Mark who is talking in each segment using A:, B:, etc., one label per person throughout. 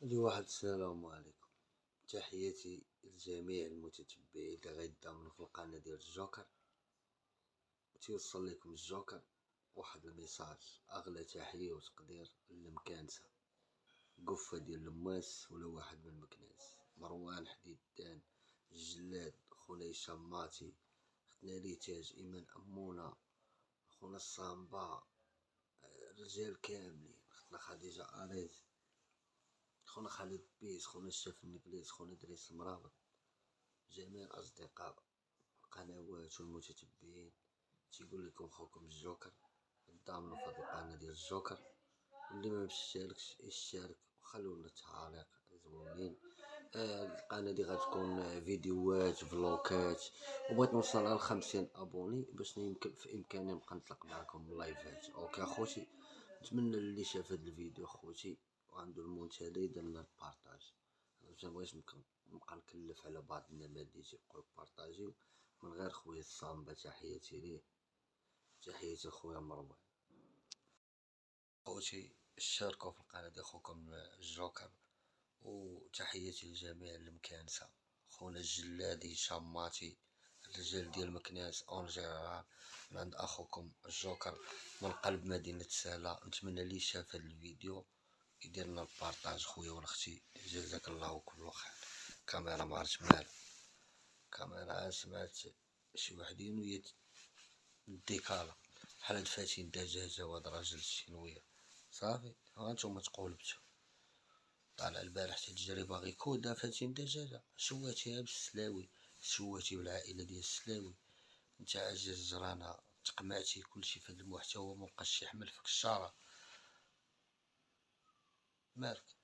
A: واحد السلام عليكم. تحياتي لجميع المتتبعين اللي غيدعمونا في القناة ديال الجوكر. تيوصل لكم الجوكر واحد الميساج، اغلى تحية وتقدير لمكانسة قفة ديال لماس ولا واحد من مكناس، مروان حديدان، الجلاد، خونا هشام ماتي، ختنا ريتاج، ايمان امونة، خونا الصامبا، الرجال كاملين، ختنا خديجة اريز، خونا خالد بيس، خونا الشاف النقليز، خونا دريس المرابط، جميع الأصدقاء القنوات والمتتبعين. تيقول لكم خوكم الجوكر، ضامنوا في هاد القناة ديال الجوكر، واللي ما مشتركش يشترك وخلونا تعاليق زوينين. القناة دي غتكون فيديوهات فلوكات، وبغيت نوصل على 50 ابوني باش يمكن في امكاني نبقى نطلق معكم لايفات. اوكي اخوتي، نتمنى اللي شاف هاد الفيديو اخوتي وعنده المنتدى يدير لنا البارطاج، مبغيتش نبقى نكلف على بعض النماذج يبقاو بارطاجيو من غير خويا الصامبة. تحياتي ليه، تحياتي لخويا مروان. خوتي اشتركوا في القناة ديال خوكم الجوكر، وتحياتي لجميع المكانسة، خونا الجلاد هشام ماتي، الرجال ديال مكناس اون جيرال، من عند اخوكم الجوكر من قلب مدينة سالا. نتمنى اللي شاف هاد الفيديو يدير لنا البارطاج خويا واختي، جزاك الله كل خير. كاميرا معرفت مالها، كاميرا سمعت شي وحدين وهي الديكالا بحال هاد فاتين دجاجة وهاد راجل الشينوية. صافي هانتوما تقولبتو، طالع البارح تجري باغي كودا فاتين دجاجة، شواتيها بالسلاوي، شواتي بالعائلة ديال السلاوي. نتا عاجز الجرانة تقمعتي كلشي في هاد المحتوى مبقاش يحمل فيك الشارع. مالك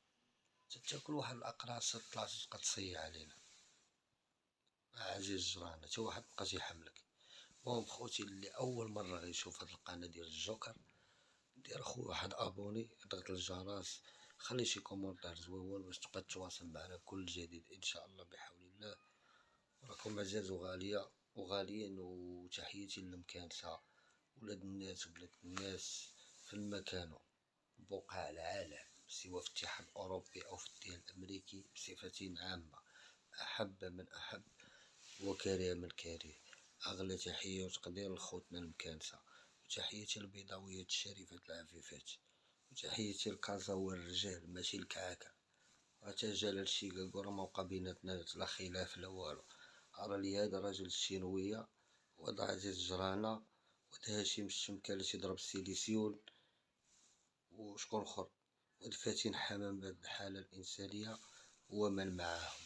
A: تاكل واحد الاقراص طلعتي تبقى تصيح علينا، عاجز الجرانة تا واحد مبقاش يحملك. المهم خوتي اللي اول مرة غيشوف هاد القناة ديال الجوكر، دير اخويا واحد ابوني، ضغط الجرس، خلي شي كومونتير زويون باش تبقى تواصل معنا كل جديد ان شاء الله بحول الله. راكم عزاز وغالية وغاليين. وتحياتي للمكانسة، ولاد الناس وبنات الناس في المكان بقاع العالم سواء في الاتحاد الاوروبي او في الدول الامريكي بصفة عامة، احب من احب وكره من كره. اغلى تحية وتقدير لخوتنا المكانسة، وتحياتي البيضاويات الشريفات العفيفات، وتحياتي الكازا والرجال ماشي الكعكة. حتى جا هادشي كاع ما بقى بيناتنا لا خلاف لا والو. أرى لي هذا راجل الشينوية، وهذا عزيز جرانا، وهذا هاشم الشمكة اللي تيضرب السيليسيون، وشكون خر، وهاد فاتن حمام بهاد الحالة الإنسانية ومن معاهم.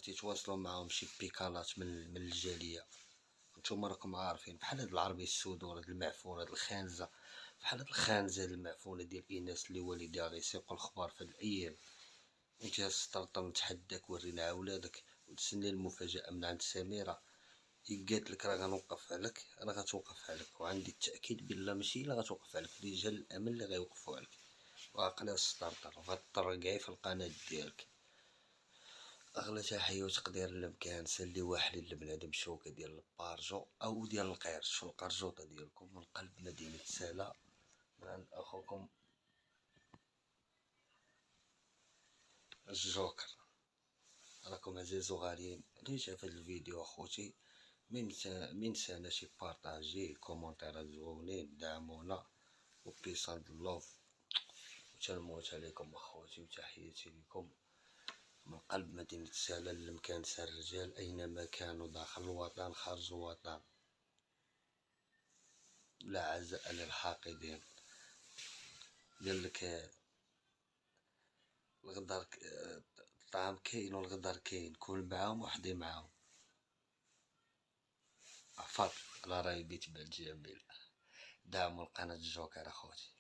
A: تيتواصلوا معاهم شي بيكالات من الجالية. نتوما راكم عارفين بحال هاد العربي السودور، هاد المعفون، هاد الخانزة، بحال هاد الخانزة المعفونة ديال إيناس اللي والديها غيسيقو الخبار في هاد الأيام. انت تسترطر نتحداك ورينا عولادك وتسني المفاجأة من عند سميرة. قالت لك راه غنوقفها لك، راه غتوقفها لك، وعندي التأكيد بالله ماشي الا غتوقفها لك، رجال الأمن اللي غيوقفوها لك. وعقلها استرطر وغتطرقعي في القناة ديالك. أغلى تحية وتقدير لمكانسة اللي واحد لبنادم شوكة ديال البارجو أو ديال القرش في القرجوطة ديالكم من قلب مدينة سالا، من عند أخوكم الجوكر. راكم عزاز وغاليين. اللي شاف هاد الفيديو اخوتي مينسانا شي بارطاجي كومونتيرات زوينين، دعمونا وبيس اند لوف، وتنموت عليكم اخوتي. وتحياتي لكم من قلب مدينة سالا لمكانسة الرجال اينما كانوا داخل الوطن خارج الوطن. لا عزاء للحاقدين. قالك الغدار الطعام كاين والغدار كاين، كون معاهم وحدي معاهم. عفاك على راي بيت بالجميل. دعموا القناة الجوكر اخوتي.